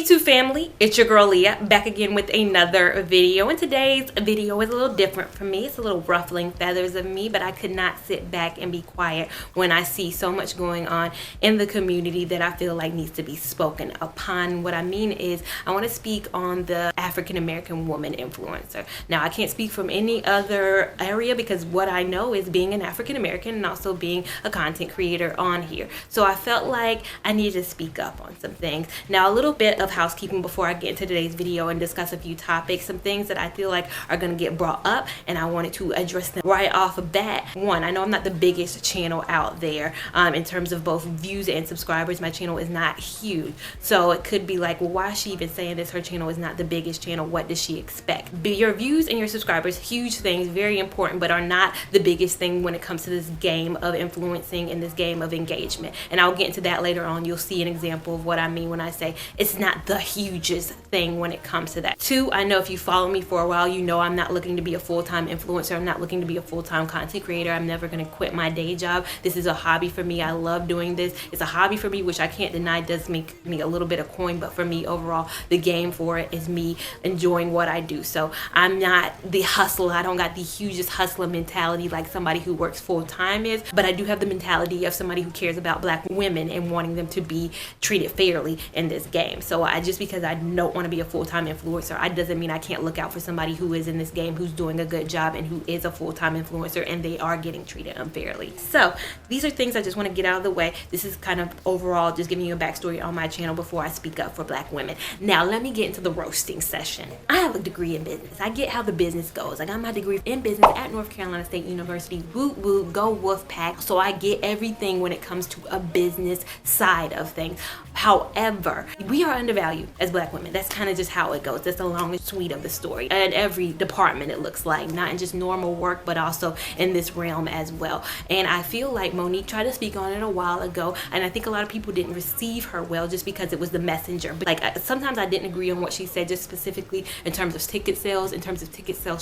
YouTube family, it's your girl Leah, back again with another video, and today's video is a little different for me. It's a little ruffling feathers of me, but I could not sit back and be quiet when I see so much going on in the community that I feel like needs to be spoken upon. What I mean is I want to speak on the African American woman influencer. Now, I can't speak from any other area because what I know is being an African American and also being a content creator on here. So I felt like I needed to speak up on some things. Now, a little bit of housekeeping before I get into today's video and discuss a few topics, some things that I feel like are going to get brought up, and I wanted to address them right off of bat. One, I know I'm not the biggest channel out there in terms of both views and subscribers. My channel is not huge, so it could be like, well, why is she even saying this? Her channel is not the biggest channel. What does she expect? Your views and your subscribers, huge things, very important, but are not the biggest thing when it comes to this game of influencing and this game of engagement. And I'll get into that later on. You'll see an example of what I mean when I say it's not the hugest thing when it comes to that. Two, I know if you follow me for a while, you know I'm not looking to be a full-time influencer. I'm not looking to be a full-time content creator. I'm never going to quit my day job. This is a hobby for me. I love doing this. It's a hobby for me, which I can't deny does make me a little bit of coin, but for me overall, the game for it is me enjoying what I do. So I'm not the hustler. I don't got the hugest hustler mentality like somebody who works full-time is, but I do have the mentality of somebody who cares about Black women and wanting them to be treated fairly in this game. So just because I don't want to be a full-time influencer, it doesn't mean I can't look out for somebody who is in this game, who's doing a good job and who is a full-time influencer and they are getting treated unfairly. So these are things I just want to get out of the way. This is kind of overall just giving you a backstory on my channel before I speak up for Black women. Now let me get into the roasting session. I have a degree in business. I get how the business goes. I got my degree in business at North Carolina State University. Woot woot, go Wolfpack. So I get everything when it comes to a business side of things. However, we are undervalued as Black women. That's kind of just how it goes. That's the long and sweet of the story. In every department, it looks like, not in just normal work, but also in this realm as well. And I feel like Monique tried to speak on it a while ago, and I think a lot of people didn't receive her well just because it was the messenger. But like sometimes I didn't agree on what she said, just specifically in terms of ticket sales,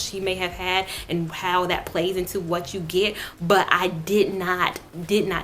she may have had and how that plays into what you get. But I did not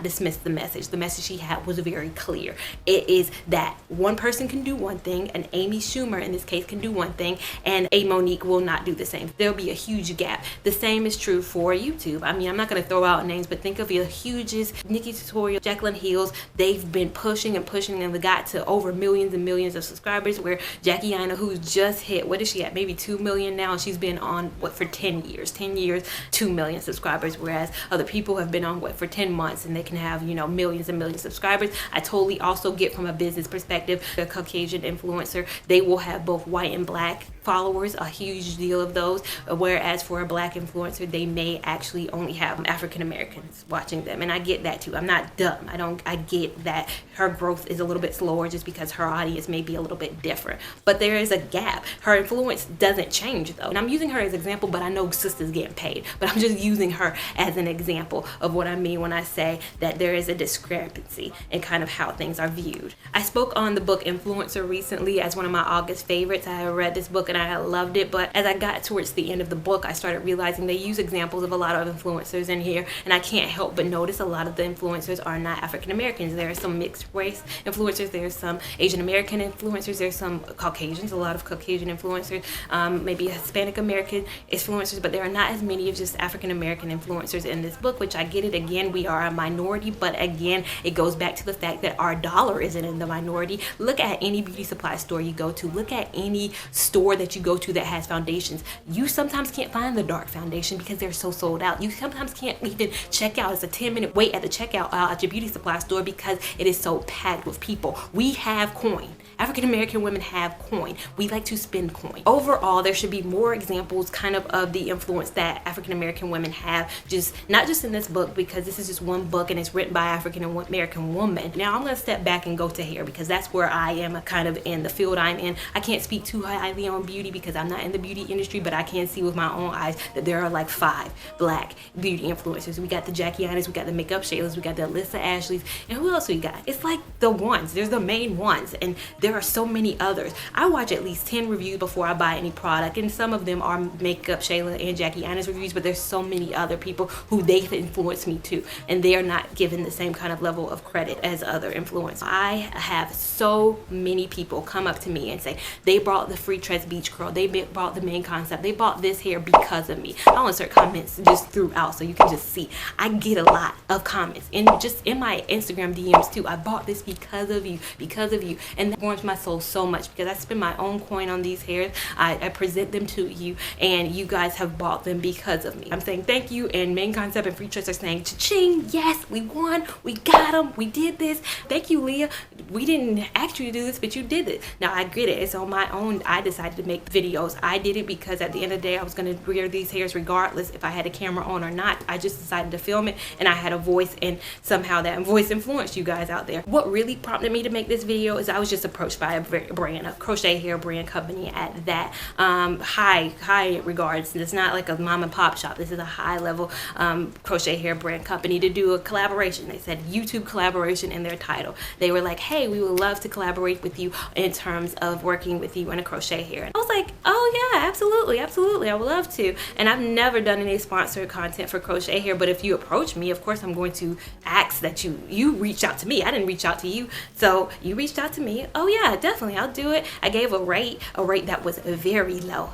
dismiss the message. The message she had was very clear. It is that one person can do one thing, an Amy Schumer in this case can do one thing, and a Monique will not do the same. There'll be a huge gap. The same is true for YouTube. I mean, I'm not going to throw out names, but think of your hugest Nikki Tutorial, Jacqueline Hills. They've been pushing and they got to over millions and millions of subscribers, where Jackie Aina, who's just hit, what is she at, maybe 2 million now, and she's been on for 10 years, 2 million subscribers, whereas other people have been on for 10 months and they can have, you know, millions and millions of subscribers. I totally also get from a business perspective, a Caucasian influencer, they will have both white and Black followers, a huge deal of those, whereas for a Black influencer they may actually only have African Americans watching them. And I get that too. I'm not dumb. I get that her growth is a little bit slower just because her audience may be a little bit different, but there is a gap. Her influence doesn't change though, and I'm using her as an example, but I know sisters getting paid, but I'm just using her as an example of what I mean when I say that there is a discrepancy in kind of how things are viewed. I spoke on the book Influencer recently as one of my August favorites. I read this book and I loved it, but as I got towards the end of the book, I started realizing they use examples of a lot of influencers in here, and I can't help but notice a lot of the influencers are not African Americans. There are some mixed race influencers, there's some Asian American influencers, there's some Caucasians, a lot of Caucasian influencers, maybe Hispanic American influencers, but there are not as many of just African American influencers in this book, which I get it. Again, we are a minority, but again, it goes back to the fact that our dollar isn't in the minority. Look at any beauty supply store you go to, look at any store that you go to that has foundations. You sometimes can't find the dark foundation because they're so sold out. You sometimes can't even check out. It's a 10-minute wait at the checkout at your beauty supply store because it is so packed with people. We have coin. African American women have coin. We like to spend coin. Overall, there should be more examples kind of the influence that African American women have, just not just in this book, because this is just one book and it's written by African American woman. Now I'm going to step back and go to hair because that's where I am kind of in the field I'm in. I can't speak too highly on beauty because I'm not in the beauty industry, but I can see with my own eyes that there are like 5 black beauty influencers. We got the Jackie Annas, we got the Makeup Shaylas, we got the Alyssa Ashleys, and who else we got? It's like the ones. There's the main ones, and there are so many others. I watch at least 10 reviews before I buy any product, and some of them are Makeup Shayla and Jackie Anna's reviews, but there's so many other people who they've influenced me too, and they are not given the same kind of level of credit as other influencers. I have so many people come up to me and say they bought the Free Tress Beach Curl, they bought the main concept, they bought this hair because of me. I'll insert comments just throughout so you can just see. I get a lot of comments, and just in my Instagram DMs too. I bought this because of you, and that warms my soul so much because I spend my own coin on these hairs. I present them to you, and you guys have bought them because of me. I'm saying thank you, and main concept and Free Tress are saying cha-ching, yes, we won, we got them, we did this. Thank you, Leah. We didn't ask you to do this, but you did it. Now I get it. It's on my own. I decided to make videos. I did it because at the end of the day I was going to wear these hairs regardless if I had a camera on or not. I just decided to film it, and I had a voice, and somehow that voice influenced you guys out there. What really prompted me to make this video is I was just approached by a brand, a crochet hair brand company at that. High regards. It's not like a mom and pop shop. This is a high level crochet hair brand company to do a collaboration. They said YouTube collaboration in their title. They were like, hey, we would love to collaborate with you in terms of working with you in a crochet hair. I was like, oh yeah, absolutely, I would love to. And I've never done any sponsored content for crochet hair, but if you approach me, of course I'm going to ask that you reach out to me. I didn't reach out to you, so you reached out to me. Oh yeah, definitely, I'll do it. I gave a rate that was very low,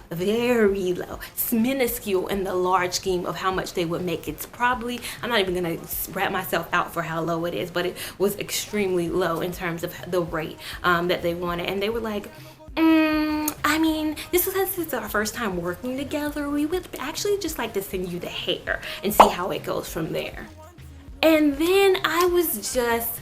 minuscule in the large scheme of how much they would make. It's probably, I'm not even gonna wrap myself out for how low it is, but it was extremely low in terms of the rate that they wanted. And they were like, I mean, this is our first time working together. We would actually just like to send you the hair and see how it goes from there. And then I was just,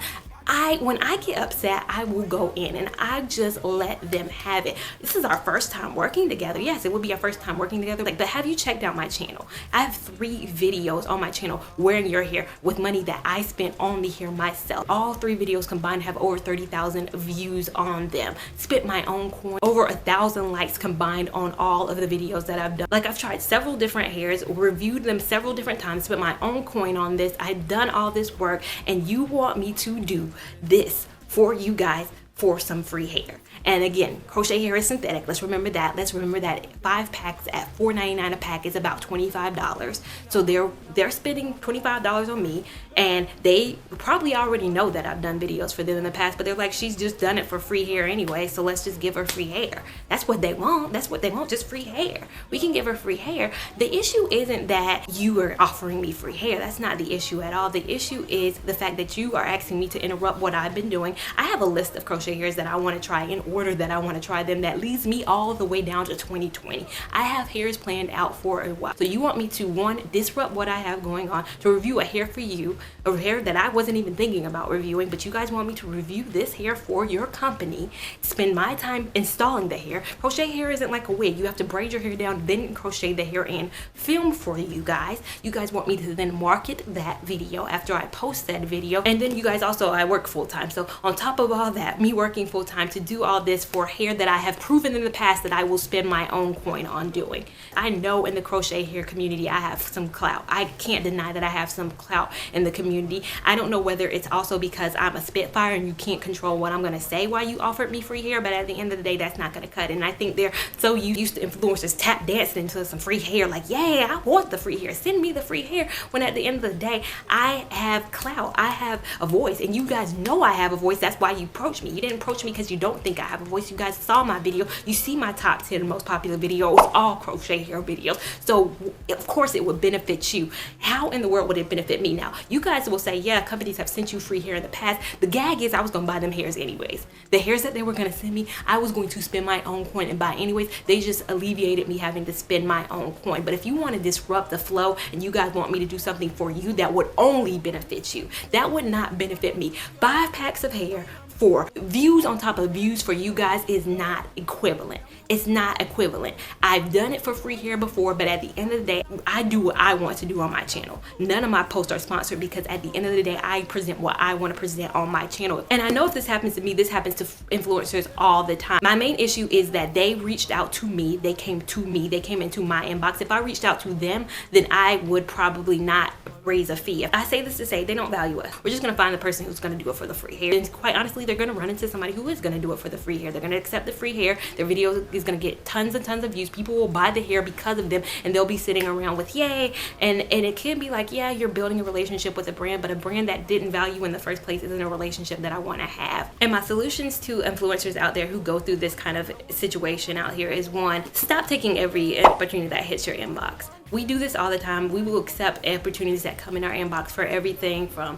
when I get upset, I will go in and I just let them have it. This is our first time working together. Yes, it would be our first time working together. But have you checked out my channel? I have 3 videos on my channel wearing your hair with money that I spent on the hair myself. All 3 videos combined have over 30,000 views on them. Spent my own coin. Over 1,000 likes combined on all of the videos that I've done. Like, I've tried several different hairs, reviewed them several different times, spent my own coin on this. I've done all this work, and you want me to do this for you guys for some free hair. And again, crochet hair is synthetic. Let's remember that. Let's remember that 5 packs at $4.99 a pack is about $25. So they're spending $25 on me, and they probably already know that I've done videos for them in the past, but they're like, she's just done it for free hair anyway, so let's just give her free hair. That's what they want. That's what they want, just free hair. We can give her free hair. The issue isn't that you are offering me free hair. That's not the issue at all. The issue is the fact that you are asking me to interrupt what I've been doing. I have a list of crochet hairs that I want to try in order that I want to try them that leads me all the way down to 2020. I have hairs planned out for a while. So you want me to, one, disrupt what I have going on, to review a hair for you, a hair that I wasn't even thinking about reviewing, but you guys want me to review this hair for your company, spend my time installing the hair. Crochet hair isn't like a wig. You have to braid your hair down, then crochet the hair in, film for you guys. You guys want me to then market that video after I post that video. And then you guys also, I work full-time. So on top of all that, me working full-time to do all this for hair that I have proven in the past that I will spend my own coin on doing. I know in the crochet hair community I have some clout. I can't deny that I have some clout in the community. I don't know whether it's also because I'm a spitfire and you can't control what I'm going to say while you offered me free hair, but at the end of the day, that's not going to cut it. And I think they're so used to influencers tap dancing into some free hair, like, yeah, I want the free hair, send me the free hair, when at the end of the day, I have clout, I have a voice, and you guys know I have a voice. That's why you approach me. You didn't approach me because you don't think I have a voice. You guys saw my video. You see my top 10 most popular videos, all crochet hair videos. So of course it would benefit you. How in the world would it benefit me? Now, you guys will say, yeah, companies have sent you free hair in the past. The gag is I was going to buy them hairs anyways. The hairs that they were going to send me, I was going to spend my own coin and buy anyways. They just alleviated me having to spend my own coin. But if you want to disrupt the flow and you guys want me to do something for you that would only benefit you, that would not benefit me. 5 packs of hair for views on top of views for you guys is not equivalent. It's not equivalent. I've done it for free hair before, but at the end of the day, I do what I want to do on my channel. None of my posts are sponsored because at the end of the day, I present what I want to present on my channel. And I know if this happens to me, this happens to influencers all the time. My main issue is that they reached out to me. They came to me. They came into my inbox. If I reached out to them, then I would probably not raise a fee. I say this to say they don't value us. We're just going to find the person who's going to do it for the free hair. And quite honestly, they're going to run into somebody who is going to do it for the free hair. They're going to accept the free hair. Their video is going to get tons and tons of views. People will buy the hair because of them, and they'll be sitting around with yay. And it can be like, yeah, you're building a relationship with a brand, but a brand that didn't value in the first place isn't a relationship that I want to have. And my solutions to influencers out there who go through this kind of situation out here is, one, stop taking every opportunity that hits your inbox. We do this all the time. We will accept opportunities that come in our inbox for everything from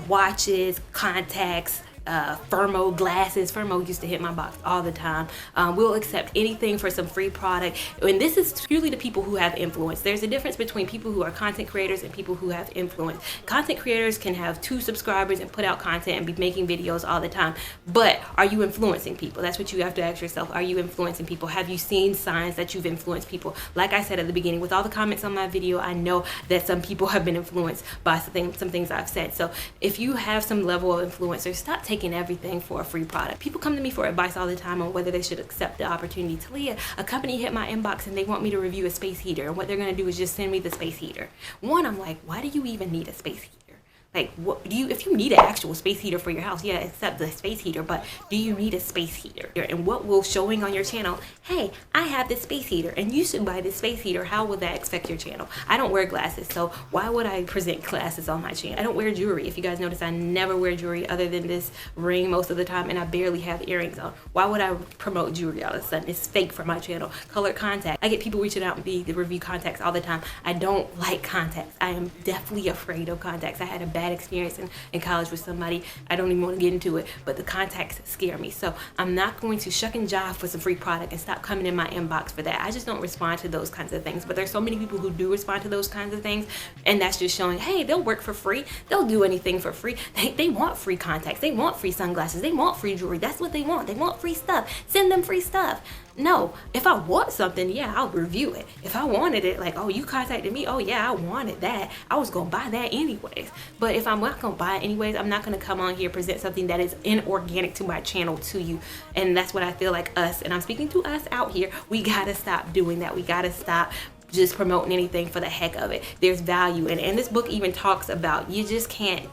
watches, contacts, Thermo glasses. Thermo used to hit my box all the time. We'll accept anything for some free product. And this is purely the people who have influence. There's a difference between people who are content creators and people who have influence. Content creators can have 2 subscribers and put out content and be making videos all the time. But are you influencing people? That's what you have to ask yourself. Are you influencing people? Have you seen signs that you've influenced people? Like I said at the beginning, with all the comments on my video, I know that some people have been influenced by some things I've said. So if you have some level of influencer, stop taking everything for a free product. People come to me for advice all the time on whether they should accept the opportunity. Talia, a company hit my inbox and they want me to review a space heater, and what they're going to do is just send me the space heater. One, I'm like, why do you even need a space heater? Like, what do you, if you need an actual space heater for your house, yeah, accept the space heater, but do you need a space heater? And what will showing on your channel, hey, I have this space heater and you should buy this space heater, how will that affect your channel? I don't wear glasses, so why would I present glasses on my channel? I don't wear jewelry. If you guys notice, I never wear jewelry other than this ring most of the time, and I barely have earrings on. Why would I promote jewelry all of a sudden? It's fake for my channel. Colored contact. I get people reaching out to review contacts all the time. I don't like contacts. I am definitely afraid of contacts. I had a bad experience in college with somebody. I don't even want to get into it, but the contacts scare me. So I'm not going to shuck and jive for some free product and stop coming in my inbox for that. I just don't respond to those kinds of things. But there's so many people who do respond to those kinds of things, and that's just showing, hey, they'll work for free. They'll do anything for free. They want free contacts. They want free sunglasses. They want free jewelry. That's what they want. They want free stuff. Send them free stuff. No, if I want something, yeah, I'll review it. If I wanted it, like, oh, you contacted me, oh yeah, I wanted that, I was gonna buy that anyways. But if I'm not gonna buy it anyways, I'm not gonna come on here present something that is inorganic to my channel to you. And that's what I feel like us, and I'm speaking to us out here, we gotta stop doing that. We gotta stop just promoting anything for the heck of it. There's value, and this book even talks about you just can't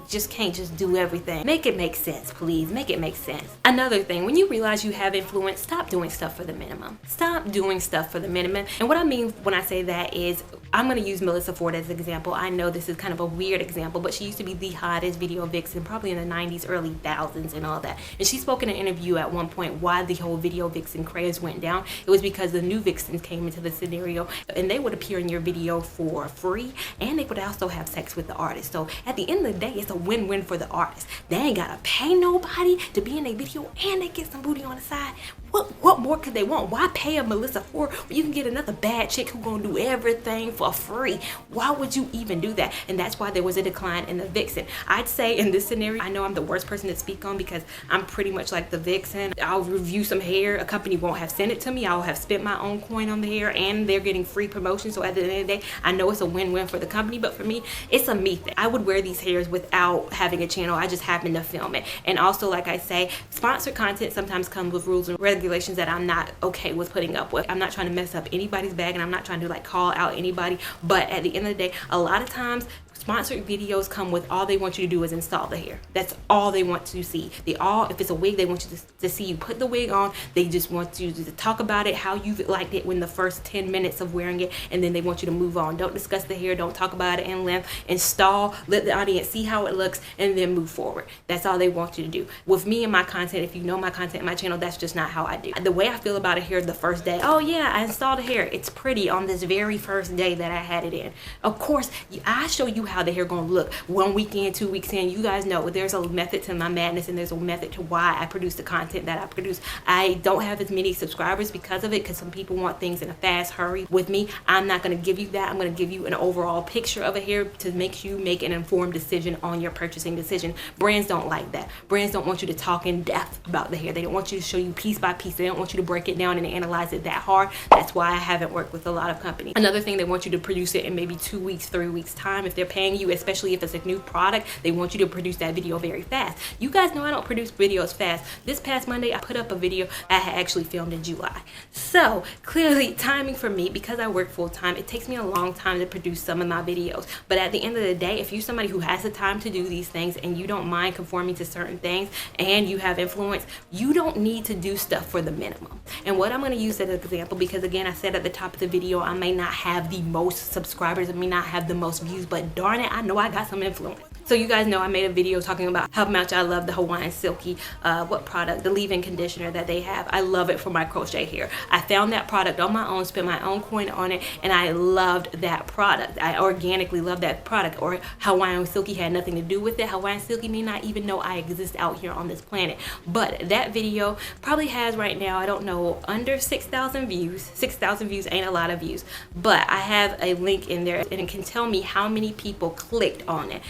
do everything. Make it make sense, please. Make it make sense. Another thing, when you realize you have influence, stop doing stuff for the minimum. Stop doing stuff for the minimum. And what I mean when I say that is, I'm going to use Melissa Ford as an example. I know this is kind of a weird example, but she used to be the hottest video vixen probably in the 90s, early thousands and all that. And she spoke in an interview at one point why the whole video vixen craze went down. It was because the new vixens came into the scenario, and they would appear in your video for free, and they would also have sex with the artist. So at the end of the day, it's a win-win for the artist. They ain't got to pay nobody to be in a video, and they get some booty on the side. What more could they want? Why pay a Melissa Ford when you can get another bad chick who gonna do everything for free? Why would you even do that? And that's why there was a decline in the vixen. I'd say in this scenario, I know I'm the worst person to speak on because I'm pretty much like the vixen. I'll review some hair. A company won't have sent it to me. I'll have spent my own coin on the hair, and they're getting free promotion. So at the end of the day, I know it's a win-win for the company, but for me, it's a me thing. I would wear these hairs without having a channel. I just happen to film it. And also, like I say, sponsored content sometimes comes with rules and regulations that I'm not okay with putting up with. I'm not trying to mess up anybody's bag, and I'm not trying to like call out anybody, but at the end of the day, a lot of times sponsored videos come with all they want you to do is install the hair. That's all they want to see. If it's a wig, they want you to see you put the wig on. They just want you to talk about it, how you liked it when the first 10 minutes of wearing it, and then they want you to move on. Don't discuss the hair. Don't talk about it in length. Install, let the audience see how it looks, and then move forward. That's all they want you to do. With me and my content, if you know my content and my channel, that's just not how I do. The way I feel about a hair the first day, oh yeah, I installed the hair. It's pretty on this very first day that I had it in. Of course, I show you how the hair gonna look 1 week in, 2 weeks in. You guys know there's a method to my madness, and there's a method to why I produce the content that I produce. I don't have as many subscribers because of it, because some people want things in a fast hurry. With me, I'm not going to give you that. I'm going to give you an overall picture of a hair to make you make an informed decision on your purchasing decision. Brands don't like that. Brands don't want you to talk in depth about the hair. They don't want you to show you piece by piece. They don't want you to break it down and analyze it that hard. That's why I haven't worked with a lot of companies. Another thing, they want you to produce it in maybe 2 weeks, 3 weeks time. If they're paying you, especially if it's a new product, they want you to produce that video very fast. You guys know I don't produce videos fast. This past Monday, I put up a video I had actually filmed in July. So clearly timing for me, because I work full time, it takes me a long time to produce some of my videos. But at the end of the day, if you're somebody who has the time to do these things and you don't mind conforming to certain things and you have influence, you don't need to do stuff for the minimum. And what I'm going to use as an example, because again, I said at the top of the video, I may not have the most subscribers, I may not have the most views, but darn it, I know I got some influence. So you guys know I made a video talking about how much I love the Hawaiian Silky, what product, the leave-in conditioner that they have. I love it for my crochet hair. I found that product on my own, spent my own coin on it, and I loved that product. I organically love that product. Or Hawaiian Silky had nothing to do with it. Hawaiian Silky may not even know I exist out here on this planet. But that video probably has right now, I don't know, under 6,000 views. 6,000 views ain't a lot of views. But I have a link in there and it can tell me how many people clicked on it.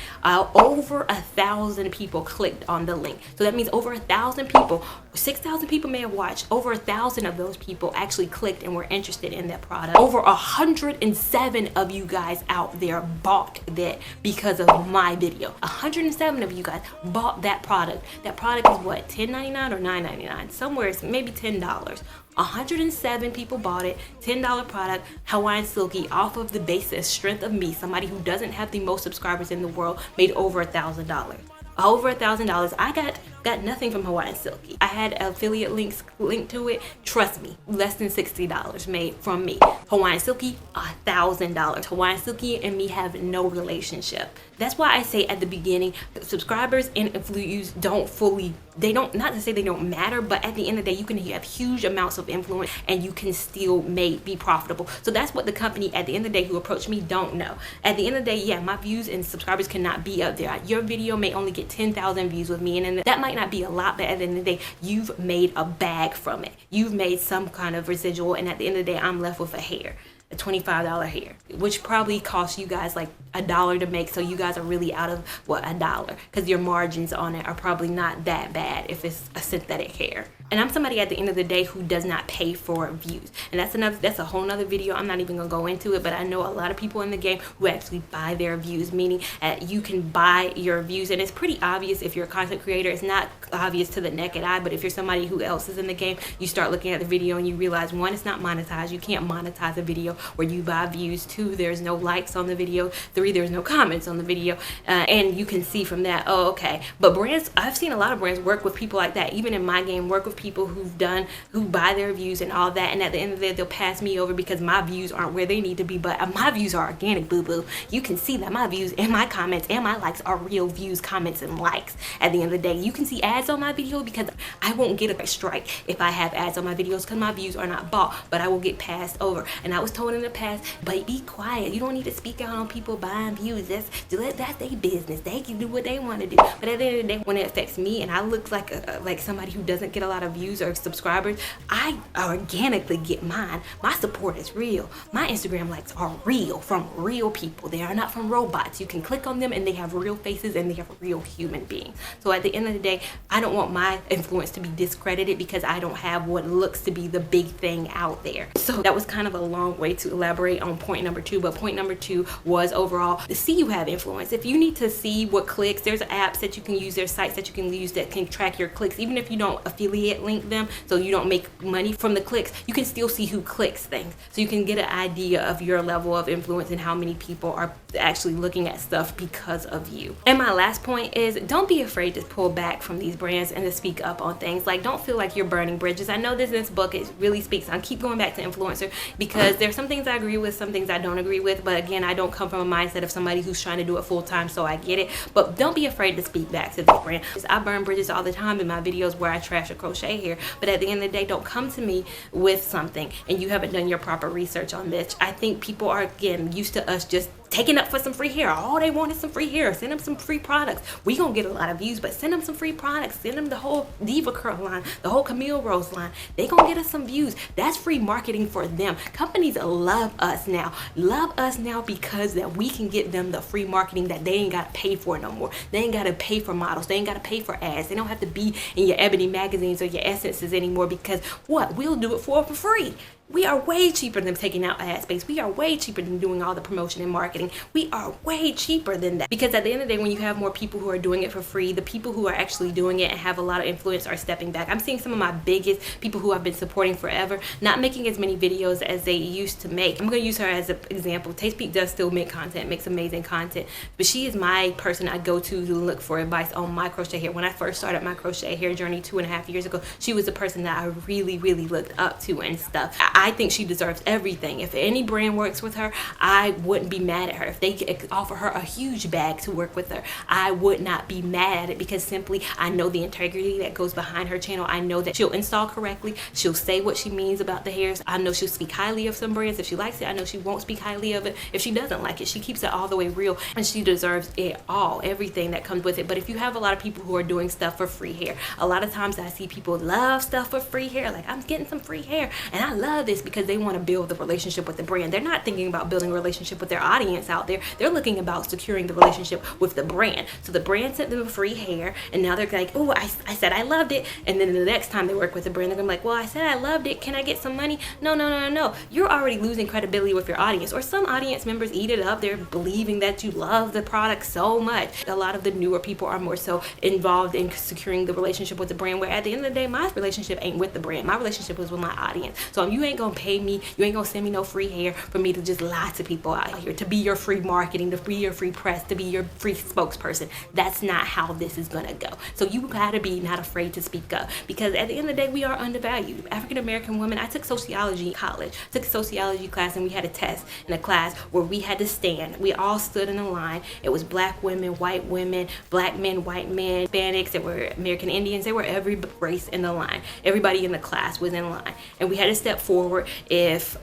Over 1,000 people clicked on the link. So that means over 1,000 people, 6,000 people may have watched. Over 1,000 of those people actually clicked and were interested in that product. Over 107 of you guys out there bought that because of my video. 107 of you guys bought that product. That product is what, $10.99 or $9.99? Somewhere it's maybe $10. 107 people bought it, $10 product, Hawaiian Silky, off of the basis strength of me, somebody who doesn't have the most subscribers in the world, made over $1,000. Over $1,000. I got nothing from Hawaiian Silky. I had affiliate links linked to it. Trust me, less than $60 made from me. Hawaiian Silky, $1,000. Hawaiian Silky and me have no relationship. That's why I say at the beginning, subscribers and views don't fully, not to say they don't matter, but at the end of the day, you can have huge amounts of influence and you can still be profitable. So that's what the company at the end of the day who approached me don't know. At the end of the day, yeah, my views and subscribers cannot be up there. Your video may only get 10,000 views with me, and that might not be a lot, but at the end of the day, you've made a bag from it. You've made some kind of residual, and at the end of the day, I'm left with a hair. A $25 hair, which probably costs you guys like $1 to make. So you guys are really out of what, $1, because your margins on it are probably not that bad if it's a synthetic hair. And I'm somebody at the end of the day who does not pay for views, and that's a whole nother video. I'm not even gonna go into it, but I know a lot of people in the game who actually buy their views, meaning you can buy your views, and it's pretty obvious if you're a content creator. It's not obvious to the naked eye, but if you're somebody who else is in the game, you start looking at the video and you realize, one, it's not monetized. You can't monetize a video where you buy views. 2, there's no likes on the video. 3, there's no comments on the video, and you can see from that, oh, okay. But brands, I've seen a lot of brands work with people like that. Even in my game, work with people who buy their views and all that, and at the end of the day, they'll pass me over because my views aren't where they need to be. But my views are organic, boo-boo. You can see that my views and my comments and my likes are real views, comments, and likes. At the end of the day, you can see ads on my video because I won't get a strike if I have ads on my videos because my views are not bought, but I will get passed over. And I was told in the past, but be quiet. You don't need to speak out on people buying views. That's their business. They can do what they want to do. But at the end of the day, when it affects me and I look like somebody who doesn't get a lot of views or subscribers, I organically get mine. My support is real. My Instagram likes are real, from real people. They are not from robots. You can click on them and they have real faces and they have real human beings. So at the end of the day, I don't want my influence to be discredited because I don't have what looks to be the big thing out there. So that was kind of a long way to elaborate on point number 2, but point number 2 was overall, see you have influence. If you need to see what clicks, there's apps that you can use, there's sites that you can use that can track your clicks, even if you don't affiliate link them, so you don't make money from the clicks, you can still see who clicks things. So you can get an idea of your level of influence and how many people are actually looking at stuff because of you. And my last point is, don't be afraid to pull back from these brands and to speak up on things. Like, don't feel like you're burning bridges. I know this book, it really speaks. I keep going back to influencer because there's some things I agree with, some things I don't agree with, but again, I don't come from a mindset of somebody who's trying to do it full time, so I get it. But don't be afraid to speak back to this brand. I burn bridges all the time in my videos where I trash a crochet hair, but at the end of the day, don't come to me with something and you haven't done your proper research on this. I think people are, again, used to us just taking up for some free hair. All they want is some free hair. Send them some free products. We gonna get a lot of views, but send them some free products. Send them the whole Diva Curl line, the whole Camille Rose line. They gonna get us some views. That's free marketing for them. Companies love us now. Love us now because that we can get them the free marketing that they ain't gotta pay for no more. They ain't gotta pay for models. They ain't gotta pay for ads. They don't have to be in your Ebony magazines or your Essences anymore, because what? We'll do it for free. We are way cheaper than taking out ad space. We are way cheaper than doing all the promotion and marketing. We are way cheaper than that. Because at the end of the day, when you have more people who are doing it for free, the people who are actually doing it and have a lot of influence are stepping back. I'm seeing some of my biggest people who I've been supporting forever not making as many videos as they used to make. I'm going to use her as an example. Taste Peak does still make content, makes amazing content, but she is my person I go to look for advice on my crochet hair. When I first started my crochet hair journey 2.5 years ago, she was the person that I really looked up to and stuff. I think she deserves everything. If any brand works with her, I wouldn't be mad at her. If they offer her a huge bag to work with her, I would not be mad at it, because simply I know the integrity that goes behind her channel. I know that she'll install correctly. She'll say what she means about the hairs. I know she'll speak highly of some brands if she likes it. I know she won't speak highly of it if she doesn't like it. She keeps it all the way real, and she deserves it all, everything that comes with it. But if you have a lot of people who are doing stuff for free hair, a lot of times I see people love stuff for free hair. Like, I'm getting some free hair and I love this because they want to build the relationship with the brand. They're not thinking about building a relationship with their audience out there. They're looking about securing the relationship with the brand. So the brand sent them free hair, and now they're like, oh, I said I loved it. And then the next time they work with the brand, they're gonna be like, well, I said I loved it. Can I get some money? No. You're already losing credibility with your audience. Or some audience members eat it up. They're believing that you love the product so much. A lot of the newer people are more so involved in securing the relationship with the brand, where at the end of the day, my relationship ain't with the brand. My relationship is with my audience. So you ain't gonna pay me, you ain't gonna send me no free hair for me to just lie to people out here, to be your free marketing, to be your free press, to be your free spokesperson. That's not how this is gonna go. So you gotta be not afraid to speak up, because at the end of the day, we are undervalued. African American women, I took sociology in college, took a sociology class, and we had a test in a class where we had to stand. We all stood in a line. It was black women, white women, black men, white men, Hispanics, there were American Indians, there were every race in the line. Everybody in the class was in line, and we had to step forward if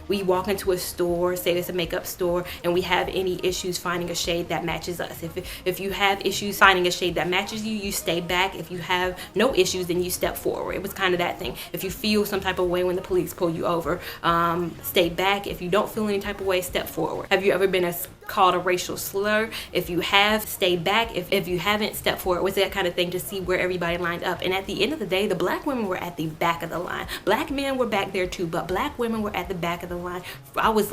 we walk into a store, say it's a makeup store, and we have any issues finding a shade that matches us. If you have issues finding a shade that matches you, you stay back. If you have no issues, then you step forward. It was kind of that thing. If you feel some type of way when the police pull you over, stay back. If you don't feel any type of way, step forward. Have you ever been called a racial slur? If you have, stay back. If you haven't, step forward. It was that kind of thing, to see where everybody lined up. And at the end of the day, the black women were at the back of the line. Black men were back there too, but black women were at the back of the line. I was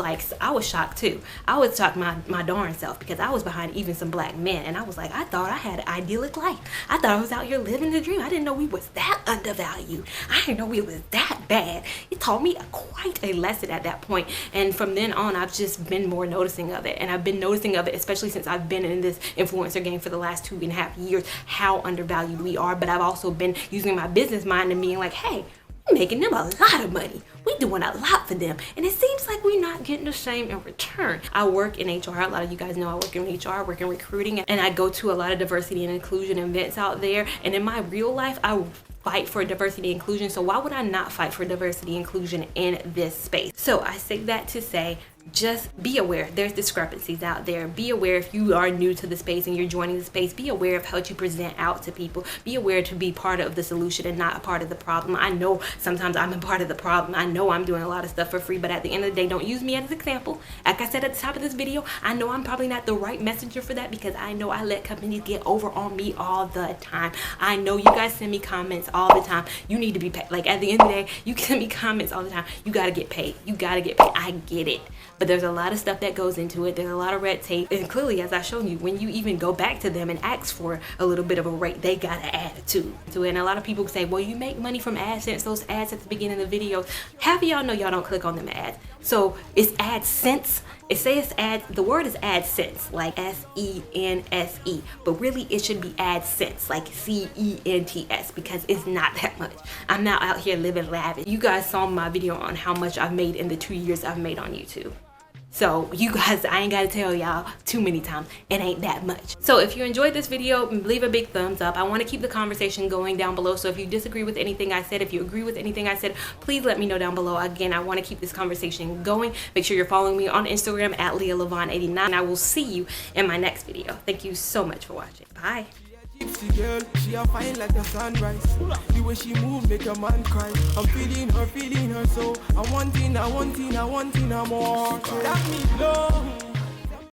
shocked too. I was shocked my darn self, because I was behind even some black men, and I was like, I thought I had an idyllic life. I thought I was out here living the dream. I didn't know we was that undervalued. I didn't know we was that bad. It taught me quite a lesson at that point. And from then on, I've just been more noticing of it. And I've been noticing of it, especially since I've been in this influencer game for the last 2.5 years, how undervalued we are. But I've also been using my business mind and being like, hey, we're making them a lot of money. We're doing a lot for them, and it seems like we're not getting the same in return. I work in HR. A lot of you guys know I work in HR, I work in recruiting, and I go to a lot of diversity and inclusion events out there. And in my real life, I fight for diversity and inclusion. So why would I not fight for diversity and inclusion in this space? So I say that to say, just be aware. There's discrepancies out there. Be aware if you are new to the space and you're joining the space. Be aware of how you present out to people. Be aware to be part of the solution and not a part of the problem. I know sometimes I'm a part of the problem. I know I'm doing a lot of stuff for free, but at the end of the day, don't use me as an example. Like I said at the top of this video, I know I'm probably not the right messenger for that, because I know I let companies get over on me all the time. I know you guys send me comments all the time. You need to be paid. Like, at the end of the day, you send me comments all the time. You gotta get paid. You gotta get paid. I get it. But there's a lot of stuff that goes into it. There's a lot of red tape. And clearly, as I showed you, when you even go back to them and ask for a little bit of a rate, they got an attitude to it. And a lot of people say, well, you make money from AdSense, those ads at the beginning of the video. Half of y'all know y'all don't click on them ads. So it's AdSense. It says ad, the word is AdSense, like S-E-N-S-E, but really it should be AdSense, like C-E-N-T-S, because it's not that much. I'm not out here living lavish. You guys saw my video on how much I've made in the 2 years I've made on YouTube. So you guys, I ain't gotta tell y'all too many times, it ain't that much. So if you enjoyed this video, leave a big thumbs up. I want to keep the conversation going down below. So if you disagree with anything I said, if you agree with anything I said, please let me know down below. Again, I want to keep this conversation going. Make sure you're following me on Instagram at LAvon89. I will see you in my next video. Thank you so much for watching. Bye. Gypsy girl, she a fine like the sunrise. The way she move make a man cry. I'm feeling her so I want more. That me love.